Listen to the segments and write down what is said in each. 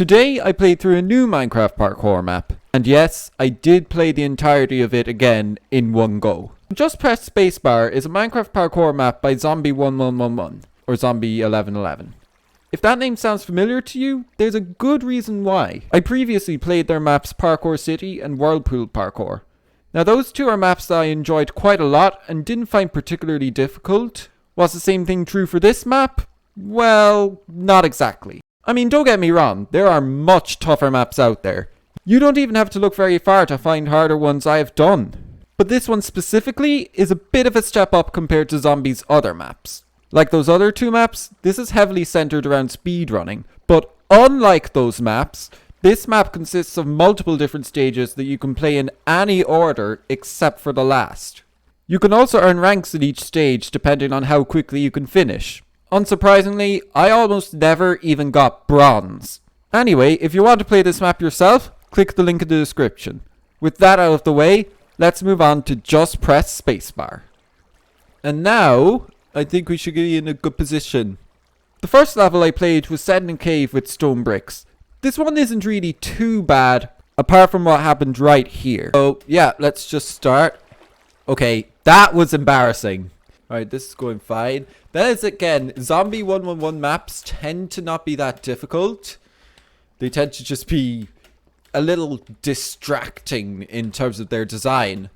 Today I played through a new Minecraft parkour map, and yes, I did play the entirety of it again in one go. Just Press Spacebar is a Minecraft parkour map by Zombie1111's, or Zombie1111. If that name sounds familiar to you, there's a good reason why. I previously played their maps Parkour City and Whirlpool Parkour. Now those two are maps that I enjoyed quite a lot and didn't find particularly difficult. Was the same thing true for this map? Well, not exactly. I mean, don't get me wrong, there are much tougher maps out there. You don't even have to look very far to find harder ones I have done. But this one specifically is a bit of a step up compared to Zombie's other maps. Like those other two maps, this is heavily centered around speedrunning. But unlike those maps, this map consists of multiple different stages that you can play in any order except for the last. You can also earn ranks at each stage depending on how quickly you can finish. Unsurprisingly, I almost never even got bronze. Anyway, if you want to play this map yourself, click the link in the description. With that out of the way, let's move on to Just Press Spacebar. And now, I think we should be in a good position. The first level I played was set in a cave with stone bricks. This one isn't really too bad, apart from what happened right here. So, yeah, let's just start. Okay, that was embarrassing. Alright, this is going fine. That is, again, Zombie1111 maps tend to not be that difficult. They tend to just be a little distracting in terms of their design.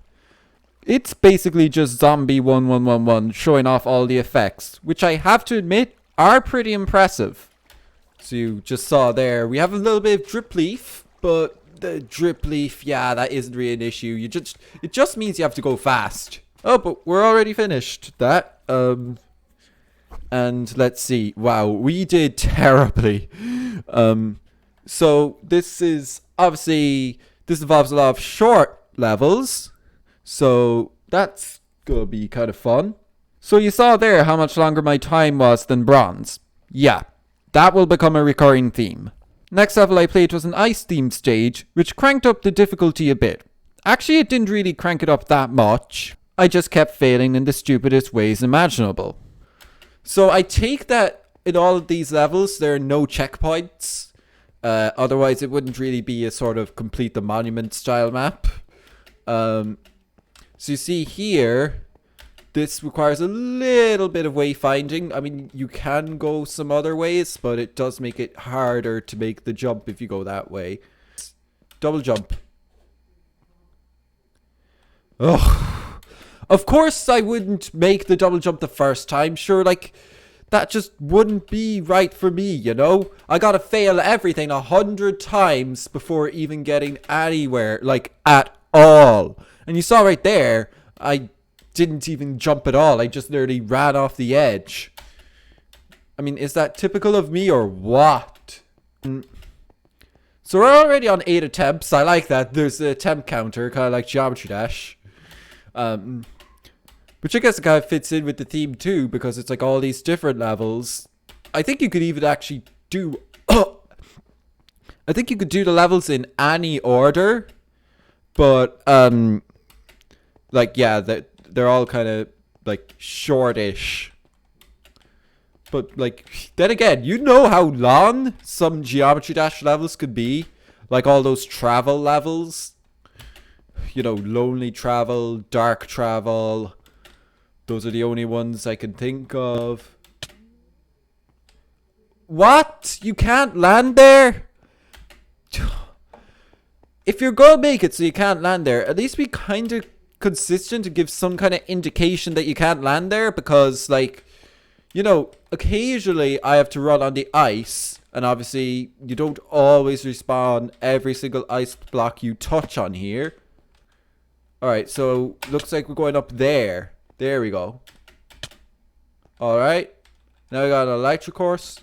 It's basically just Zombie1111 showing off all the effects, which I have to admit are pretty impressive. So you just saw there, we have a little bit of drip leaf, but the drip leaf, yeah, that isn't really an issue. It just means you have to go fast. Oh, but we're already finished that. And let's see. Wow, we did terribly. So this is obviously, this involves a lot of short levels. So that's gonna be kind of fun. So you saw there how much longer my time was than bronze. Yeah, that will become a recurring theme. Next level I played was an ice themed stage, which cranked up the difficulty a bit. Actually, it didn't really crank it up that much. I just kept failing in the stupidest ways imaginable. So I take that in all of these levels there are no checkpoints. Otherwise it wouldn't really be a sort of complete the monument style map. So you see here, this requires a little bit of wayfinding. I mean, you can go some other ways, but it does make it harder to make the jump if you go that way. Double jump. Ugh. Of course I wouldn't make the double jump the first time. Sure, like, that just wouldn't be right for me, you know? I gotta fail everything 100 times before even getting anywhere, like, at all. And you saw right there, I didn't even jump at all. I just literally ran off the edge. I mean, is that typical of me or what? So we're already on 8 attempts. I like that. There's the attempt counter, kind of like Geometry Dash. Which I guess it kind of fits in with the theme too, because it's like all these different levels. I think you could even actually do... I think you could do the levels in any order. But, like, yeah, they're all kind of, like, shortish. But, like, then again, you know how long some Geometry Dash levels could be? Like all those travel levels. You know, lonely travel, dark travel. Those are the only ones I can think of. What? You can't land there? If you're gonna make it so you can't land there, at least be kind of consistent to give some kind of indication that you can't land there. Because, like, you know, occasionally I have to run on the ice. And obviously, you don't always respawn every single ice block you touch on here. Alright, so looks like we're going up there. There we go. Alright. Now we got an electric course.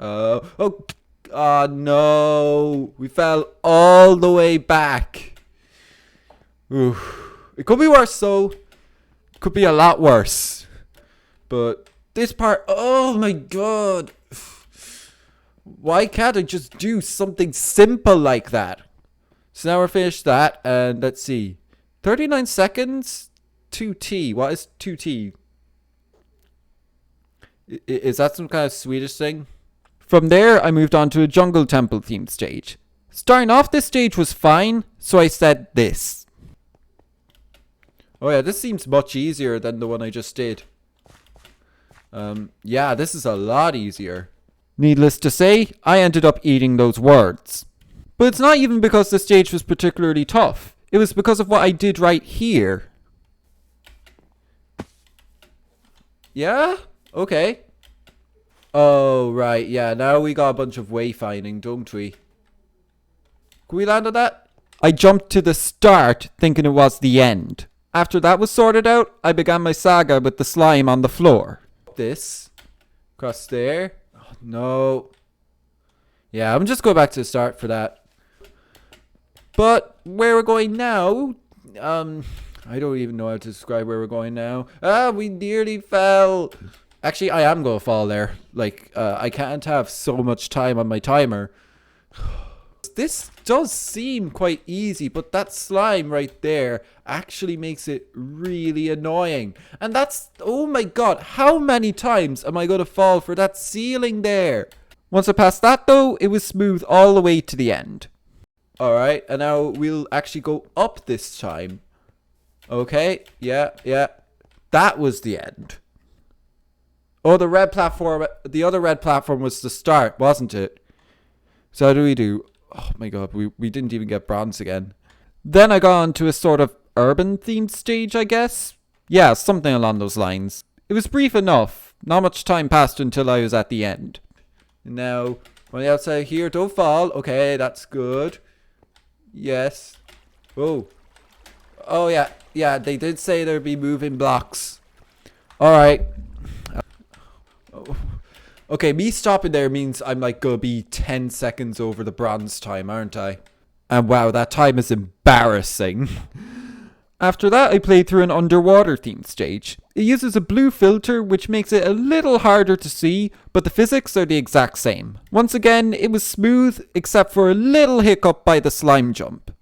Oh no. We fell all the way back. Ooh. It could be worse though. It could be a lot worse. But this part, oh my god. Why can't I just do something simple like that? So now we're finished that, and let's see. 39 seconds? 2T. What is 2T? Is that some kind of Swedish thing? From there, I moved on to a jungle temple themed stage. Starting off this stage was fine, so I said this. Oh yeah, this seems much easier than the one I just did. Yeah, this is a lot easier. Needless to say, I ended up eating those words. But it's not even because the stage was particularly tough. It was because of what I did right here. Yeah? Okay. Oh, right. Yeah, now we got a bunch of wayfinding, don't we? Can we land on that? I jumped to the start thinking it was the end. After that was sorted out, I began my saga with the slime on the floor. This. Across there. Oh, no. Yeah, I'm just going back to the start for that. But where we're going now, I don't even know how to describe where we're going now. Ah, we nearly fell. Actually, I am going to fall there. Like, I can't have so much time on my timer. This does seem quite easy, but that slime right there actually makes it really annoying. And that's, oh my god, how many times am I going to fall for that ceiling there? Once I passed that though, it was smooth all the way to the end. Alright, and now we'll actually go up this time. Okay, yeah. That was the end. Oh, the other red platform was the start, wasn't it? So how do we do? Oh my god, we didn't even get bronze again. Then I got on to a sort of urban themed stage, I guess. Yeah, something along those lines. It was brief enough. Not much time passed until I was at the end. Now, on the outside here, don't fall. Okay, that's good. Yes. Oh. Oh yeah, yeah, they did say there'd be moving blocks. Alright. Oh. Okay, me stopping there means I'm like gonna be 10 seconds over the bronze time, aren't I? And wow, that time is embarrassing. After that, I played through an underwater themed stage. It uses a blue filter, which makes it a little harder to see, but the physics are the exact same. Once again, it was smooth, except for a little hiccup by the slime jump.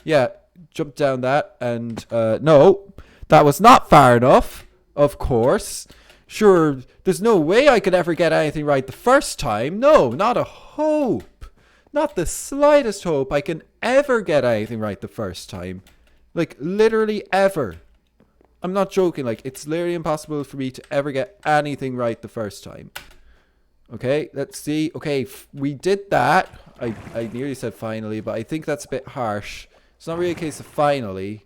Yeah, jump down that, and no, that was not far enough, of course. Sure, there's no way I could ever get anything right the first time. No, not a hope. Not the slightest hope I can ever get anything right the first time. Like, literally ever. I'm not joking, like, it's literally impossible for me to ever get anything right the first time. Okay, let's see. Okay, we did that. I nearly said finally, but I think that's a bit harsh. It's not really a case of finally.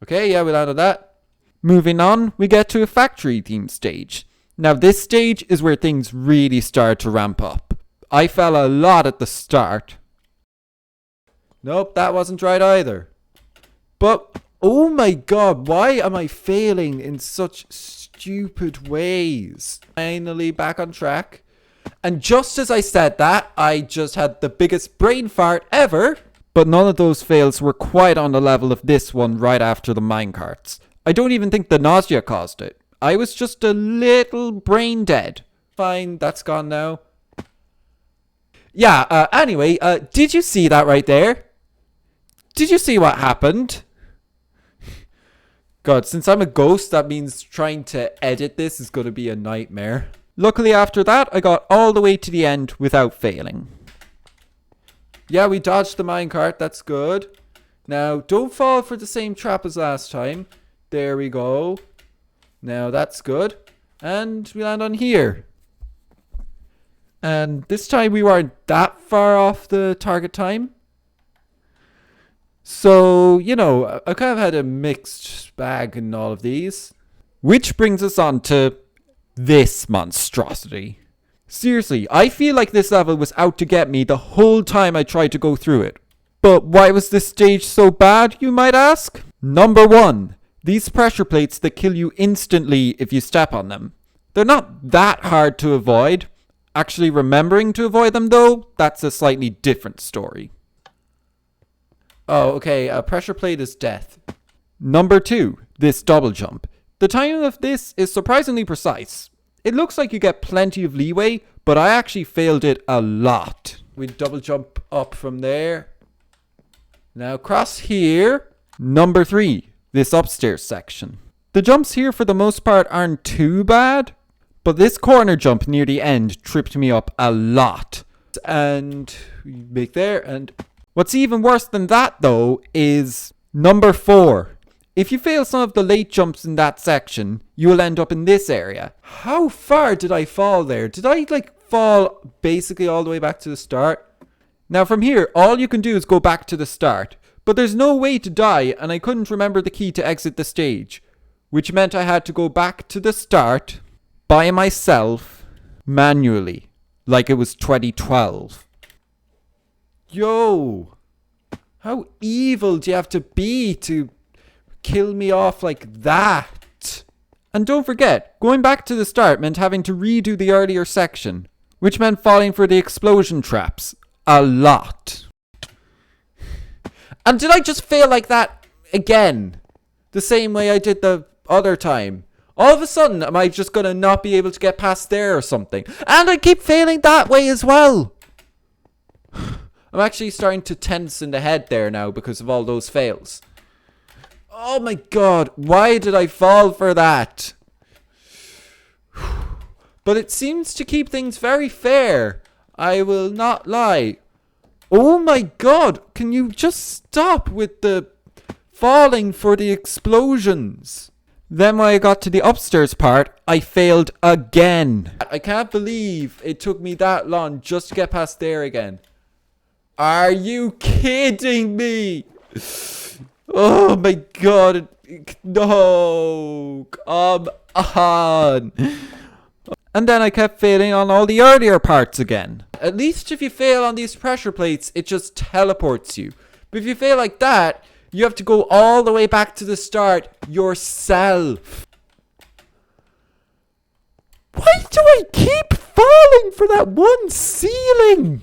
Okay, yeah, we landed that. Moving on, we get to a factory themed stage. Now this stage is where things really start to ramp up. I fell a lot at the start. Nope, that wasn't right either. But, oh my god, why am I failing in such stupid ways? Finally back on track. And just as I said that, I just had the biggest brain fart ever. But none of those fails were quite on the level of this one right after the minecarts. I don't even think the nausea caused it. I was just a little brain dead. Fine, that's gone now. Yeah, anyway, did you see that right there? Did you see what happened? God, since I'm a ghost, that means trying to edit this is going to be a nightmare. Luckily after that, I got all the way to the end without failing. Yeah, we dodged the minecart, that's good. Now, don't fall for the same trap as last time. There we go. Now that's good. And we land on here. And this time we weren't that far off the target time. So, you know, I kind of had a mixed bag in all of these. Which brings us on to this monstrosity. Seriously, I feel like this level was out to get me the whole time I tried to go through it. But why was this stage so bad, you might ask? Number 1. These pressure plates that kill you instantly if you step on them. They're not that hard to avoid. Actually remembering to avoid them though, that's a slightly different story. Oh, okay, a pressure plate is death. Number 2, this double jump. The timing of this is surprisingly precise. It looks like you get plenty of leeway, but I actually failed it a lot. We double jump up from there. Now cross here. Number 3. This upstairs section. The jumps here for the most part aren't too bad, But this corner jump near the end tripped me up a lot. And we make there, and what's even worse than that though is number 4. If you fail some of the late jumps in that section, you will end up in this area. How far did I fall there? Did I fall basically all the way back to the start? Now from here, all you can do is go back to the start. But there's no way to die, and I couldn't remember the key to exit the stage. Which meant I had to go back to the start by myself manually. Like it was 2012. Yo! How evil do you have to be to kill me off like that? And don't forget, going back to the start meant having to redo the earlier section. Which meant falling for the explosion traps. A lot. And did I just fail like that again? The same way I did the other time. All of a sudden, am I just going to not be able to get past there or something? And I keep failing that way as well. I'm actually starting to tense in the head there now because of all those fails. Oh my god, why did I fall for that? But it seems to keep things very fair. I will not lie. Oh my god, can you just stop with the falling for the explosions? Then when I got to the upstairs part, I failed again. I can't believe it took me that long just to get past there again. Are you kidding me? Oh my god. No. Come on. And then I kept failing on all the earlier parts again. At least if you fail on these pressure plates, it just teleports you. But if you fail like that, you have to go all the way back to the start yourself. Why do I keep falling for that one ceiling?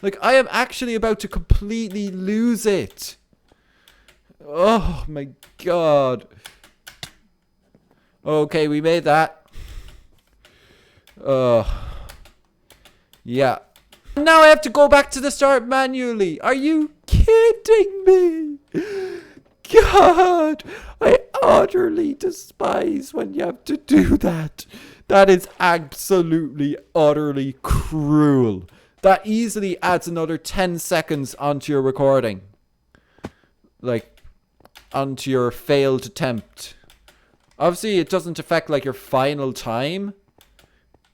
Like, I am actually about to completely lose it. Oh my god. Okay, we made that. Yeah. Now I have to go back to the start manually. Are you kidding me? God, I utterly despise when you have to do that. That is absolutely, utterly cruel. That easily adds another 10 seconds onto your recording. Like, onto your failed attempt. Obviously, it doesn't affect, like, your final time.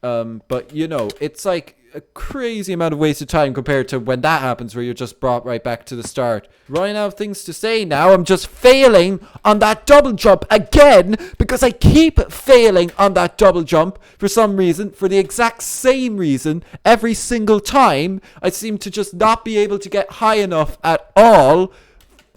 But, you know, it's like a crazy amount of wasted time compared to when that happens where you're just brought right back to the start. Running out of things to say now. I'm just failing on that double jump again because I keep failing on that double jump for some reason, for the exact same reason. Every single time I seem to just not be able to get high enough at all.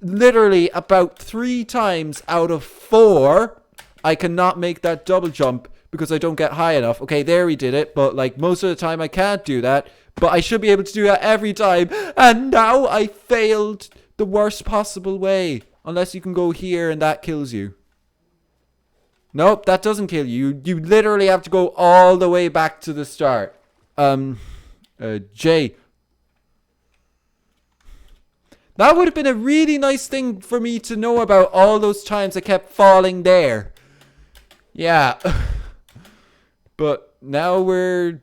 Literally about 3 times out of 4 I cannot make that double jump because I don't get high enough. Okay, there we did it. But like most of the time I can't do that. But I should be able to do that every time. And now I failed the worst possible way. Unless you can go here and that kills you. Nope, that doesn't kill you. You literally have to go all the way back to the start. Jay. That would have been a really nice thing for me to know about all those times I kept falling there. Yeah. But now we're...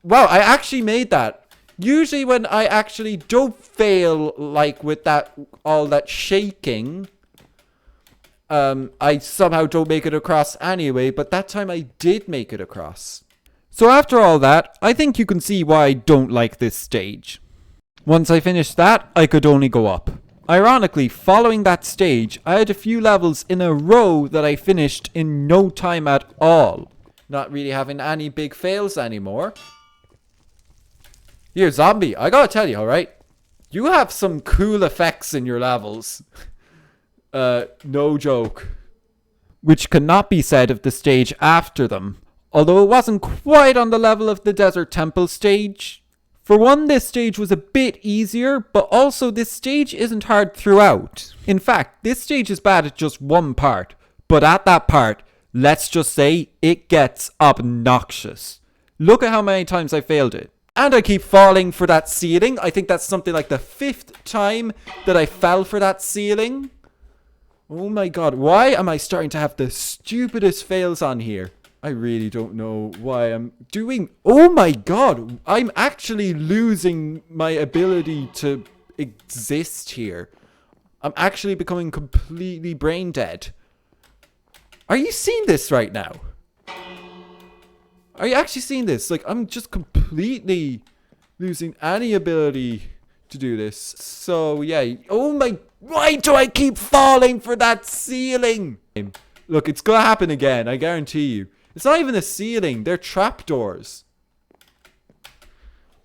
Wow, I actually made that. Usually when I actually don't fail, like with that, all that shaking, I somehow don't make it across anyway, but that time I did make it across. So after all that, I think you can see why I don't like this stage. Once I finished that, I could only go up. Ironically, following that stage, I had a few levels in a row that I finished in no time at all. Not really having any big fails anymore. Here, Zombie, I gotta tell you, alright? You have some cool effects in your levels. No joke. Which cannot be said of the stage after them. Although it wasn't quite on the level of the Desert Temple stage. For one, this stage was a bit easier, but also this stage isn't hard throughout. In fact, this stage is bad at just one part. But at that part, let's just say it gets obnoxious. Look at how many times I failed it. And I keep falling for that ceiling. I think that's something like the 5th time that I fell for that ceiling. Oh my god, why am I starting to have the stupidest fails on here? I really don't know why I'm doing... Oh my god! I'm actually losing my ability to exist here. I'm actually becoming completely brain dead. Are you seeing this right now? Are you actually seeing this? Like, I'm just completely losing any ability to do this. So, yeah. Oh my... Why do I keep falling for that ceiling? Look, it's gonna happen again. I guarantee you. It's not even a ceiling. They're trapdoors.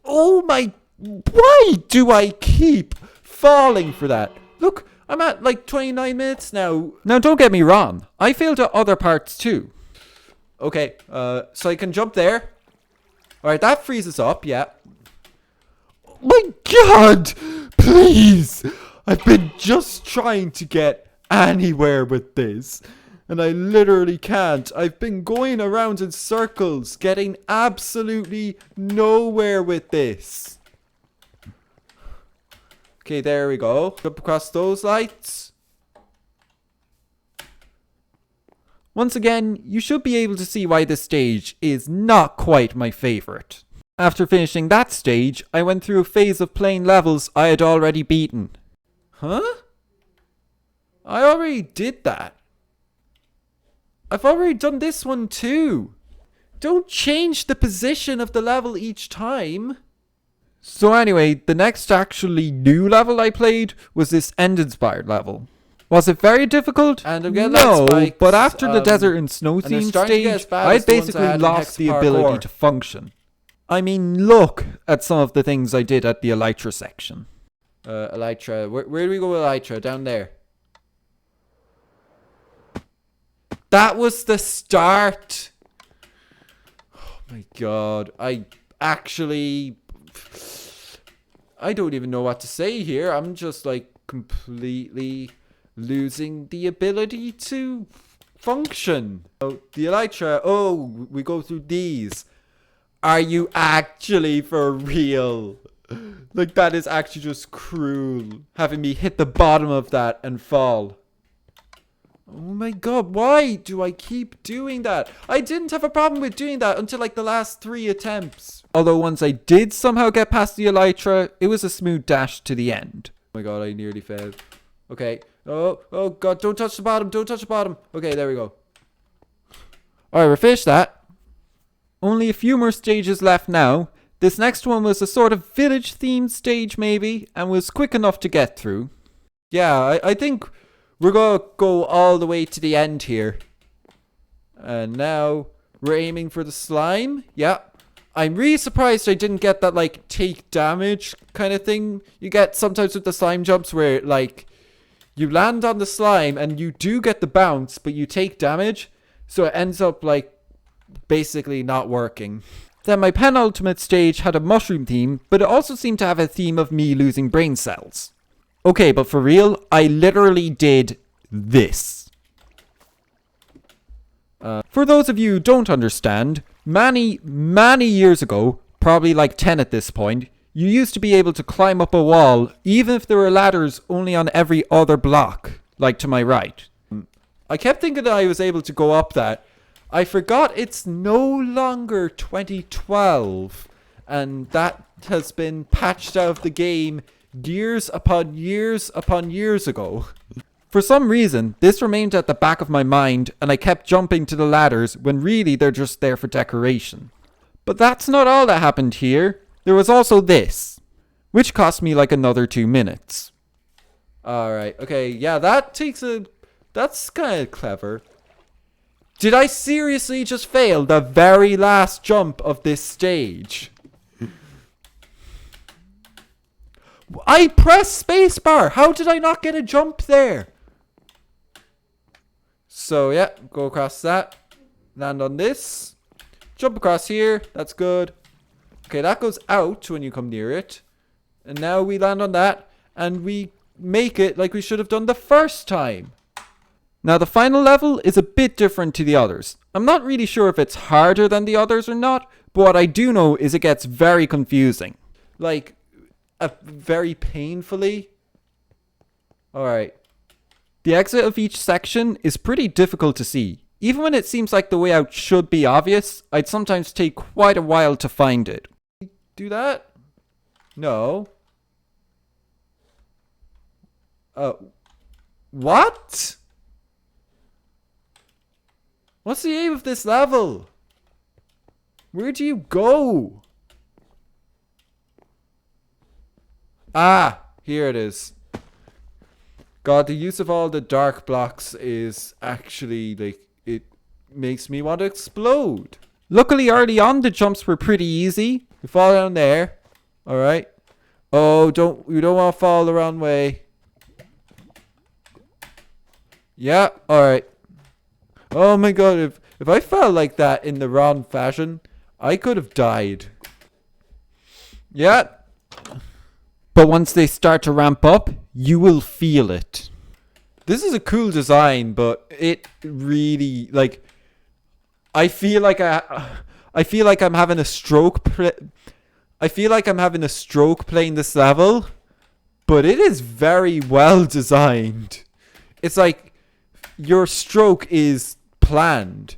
Oh my... Why do I keep falling for that? Look, I'm at like 29 minutes now. Now, don't get me wrong. I failed at other parts too. Okay, so I can jump there. Alright, that freezes up, yeah. Oh my god! Please! I've been just trying to get anywhere with this. And I literally can't. I've been going around in circles, getting absolutely nowhere with this. Okay, there we go. Jump across those lights. Once again, you should be able to see why this stage is not quite my favorite. After finishing that stage, I went through a phase of playing levels I had already beaten. Huh? I already did that. I've already done this one too. Don't change the position of the level each time. So anyway, the next actually new level I played was this end-inspired level. Was it very difficult? And I'm getting no, spikes, but after the desert and snow they're theme starting to get stage, as bad I as the ones I basically had in lost Hex the Parkour. ability to function. I mean, look at some of the things I did at the Elytra section. Elytra. Where do we go with Elytra? Down there. That was the start. Oh my god. I don't even know what to say here. I'm just like completely losing the ability to function. Oh, the Elytra. Oh, we go through these. Are you actually for real? Like, that is actually just cruel. Having me hit the bottom of that and fall. Oh my god, why do I keep doing that? I didn't have a problem with doing that until like the last 3 attempts. Although once I did somehow get past the Elytra, it was a smooth dash to the end. Oh my god, I nearly failed. Okay. Oh god, don't touch the bottom, don't touch the bottom. Okay, there we go. Alright, we're finished that. Only a few more stages left now. This next one was a sort of village-themed stage maybe, and was quick enough to get through. Yeah, I think we're gonna go all the way to the end here. And now we're aiming for the slime. Yeah. I'm really surprised I didn't get that, like, take damage kind of thing you get sometimes with the slime jumps where, like, you land on the slime and you do get the bounce, but you take damage. So it ends up, like, basically not working. Then my penultimate stage had a mushroom theme, but it also seemed to have a theme of me losing brain cells. Okay, but for real, I literally did this. For those of you who don't understand, many years ago, probably like 10 at this point, you used to be able to climb up a wall, even if there were ladders only on every other block, like to my right. I kept thinking that I was able to go up that. I forgot it's no longer 2012, and that has been patched out of the game years upon years upon years ago. For some reason, this remained at the back of my mind, and I kept jumping to the ladders when really they're just there for decoration. But that's not all that happened here. There was also this, which cost me like another 2 minutes. Alright, okay, yeah, that's kind of clever. Did I seriously just fail the very last jump of this stage? I pressed spacebar. How did I not get a jump there? So yeah, go across that. Land on this. Jump across here. That's good. Okay, that goes out when you come near it. And now we land on that. And we make it like we should have done the first time. Now the final level is a bit different to the others. I'm not really sure if it's harder than the others or not, but what I do know is it gets very confusing. Like, very painfully. Alright. The exit of each section is pretty difficult to see. Even when it seems like the way out should be obvious, I'd sometimes take quite a while to find it. Do that? No. What? What's the aim of this level? Where do you go? Ah, here it is. God, the use of all the dark blocks is actually, like, it makes me want to explode. Luckily, early on, the jumps were pretty easy. You fall down there. Alright. Oh, you don't want to fall the wrong way. Yeah, alright. Oh my god, if I fell like that in the wrong fashion, I could have died. Yeah. But once they start to ramp up, you will feel it. This is a cool design, but it really, like, I feel like I'm having a stroke. I feel like I'm having a stroke playing this level, but it is very well designed. It's like your stroke is planned.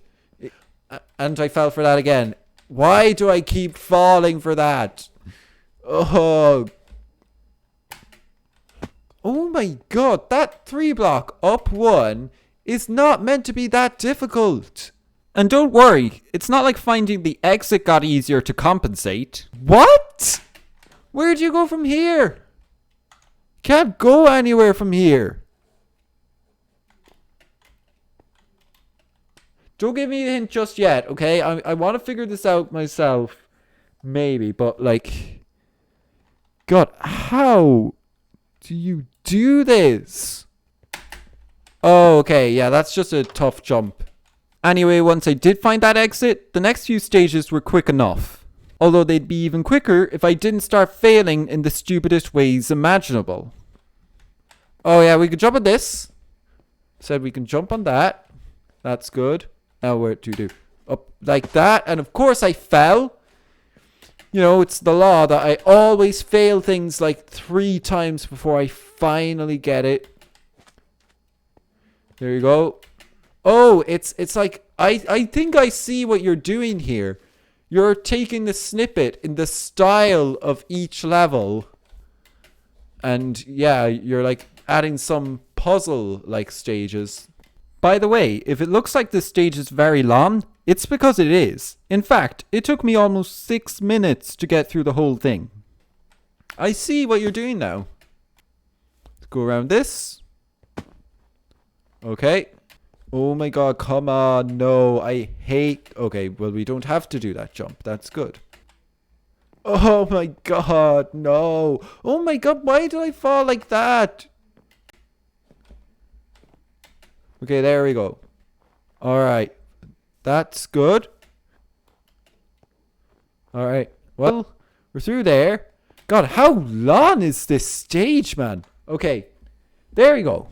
And I fell for that again. Why do I keep falling for that? Oh my god, that 3-block up one is not meant to be that difficult. And don't worry, it's not like finding the exit got easier to compensate. What? Where do you go from here? Can't go anywhere from here. Don't give me a hint just yet, okay? I want to figure this out myself. Maybe, but like... God, how do you do this? Oh, okay, yeah, that's just a tough jump. Anyway, once I did find that exit, the next few stages were quick enough. Although they'd be even quicker if I didn't start failing in the stupidest ways imaginable. Oh yeah, we can jump on this. Said we can jump on that. That's good. Now what to do? Up like that. And of course I fell. You know, it's the law that I always fail things like 3 times before I finally get it. There you go. Oh, it's like, I think I see what you're doing here. You're taking the snippet in the style of each level. And yeah, you're like adding some puzzle-like stages. By the way, if it looks like this stage is very long, it's because it is. In fact, it took me almost 6 minutes to get through the whole thing. I see what you're doing now. Let's go around this. Okay. Oh my god, come on. No, I hate... Okay, well, we don't have to do that jump. That's good. Oh my god, no. Oh my god, why did I fall like that? Okay, there we go. Alright. That's good. Alright. Well, we're through there. God, how long is this stage, man? Okay. There we go.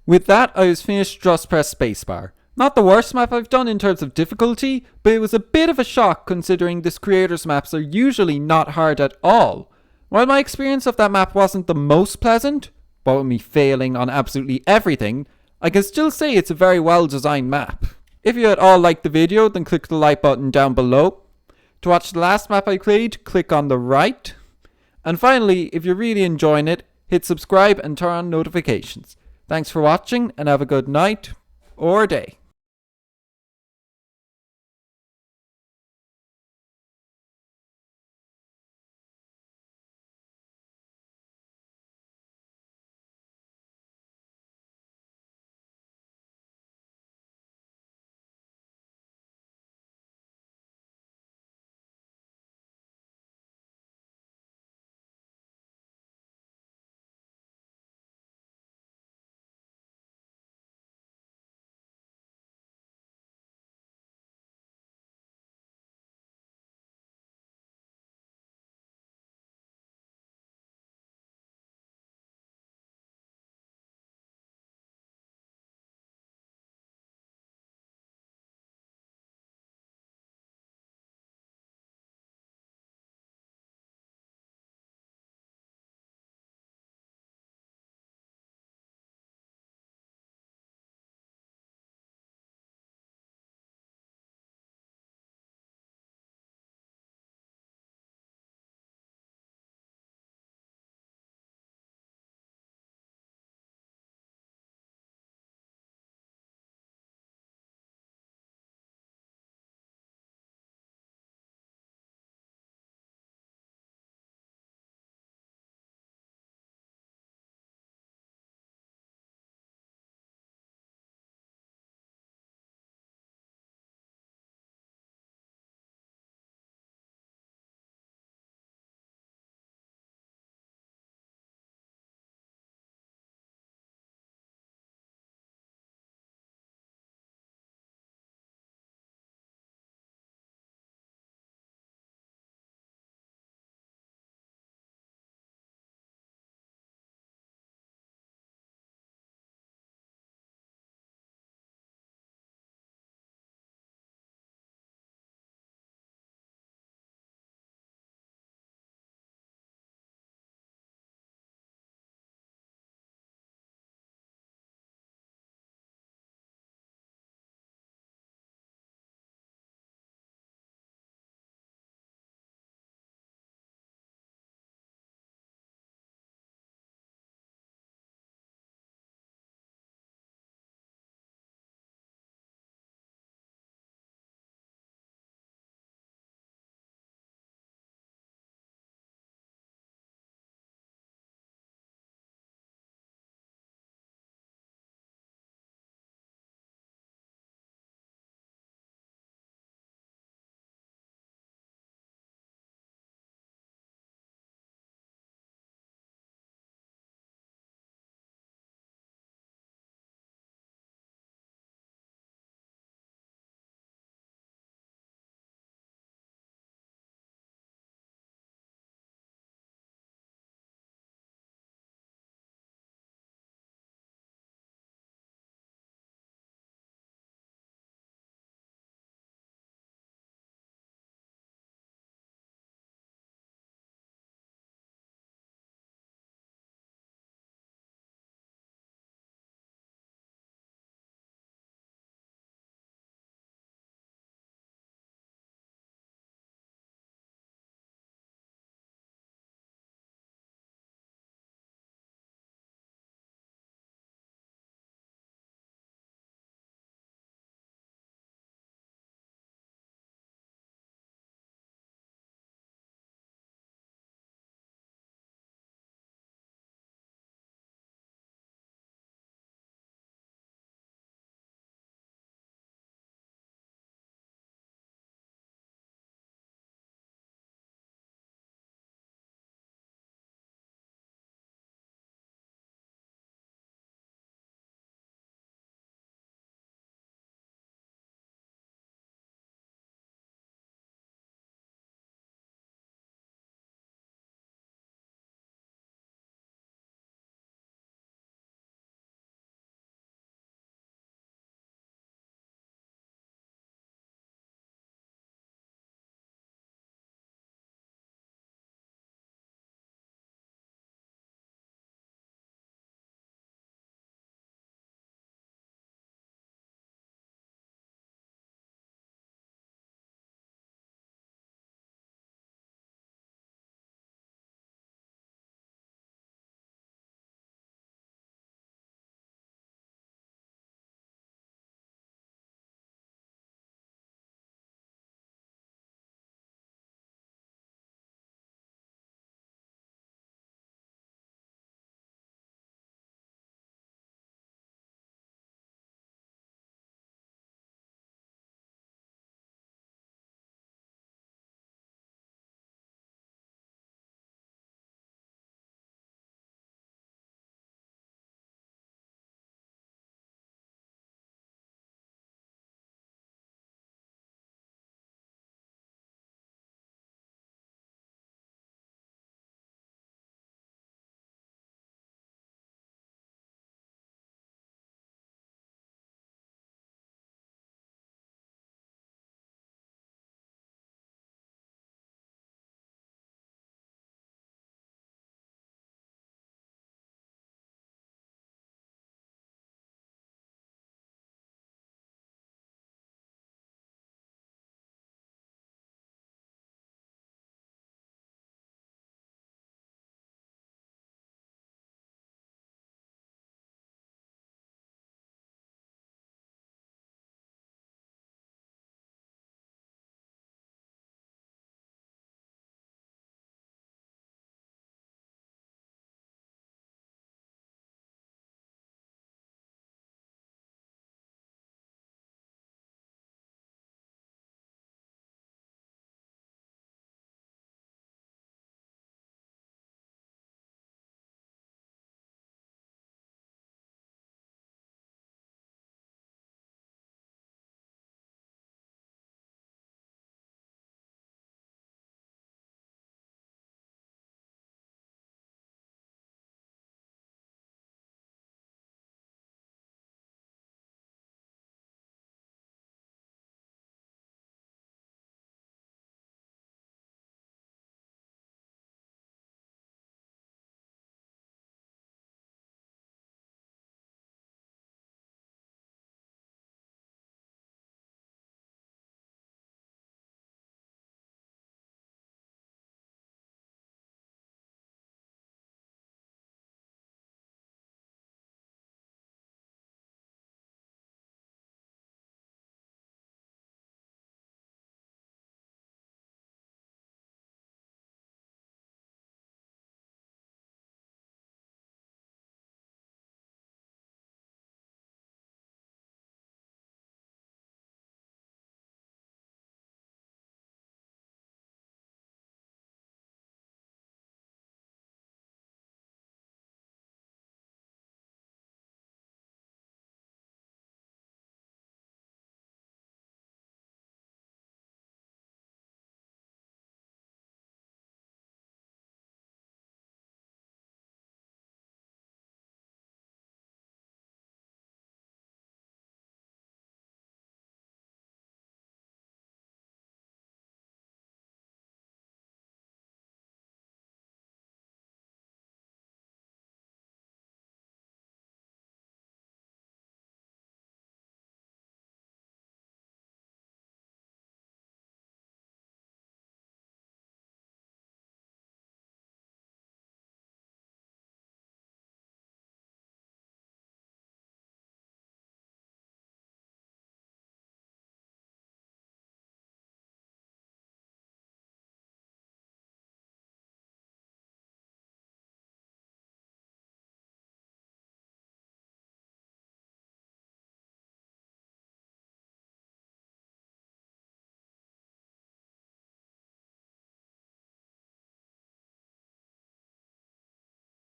With that, I was finished Just Press Spacebar. Not the worst map I've done in terms of difficulty, but it was a bit of a shock considering this creator's maps are usually not hard at all. While my experience of that map wasn't the most pleasant, but with me failing on absolutely everything, I can still say it's a very well designed map. If you at all liked the video, then click the like button down below. To watch the last map I played, click on the right. And finally, if you're really enjoying it, hit subscribe and turn on notifications. Thanks for watching and have a good night or day.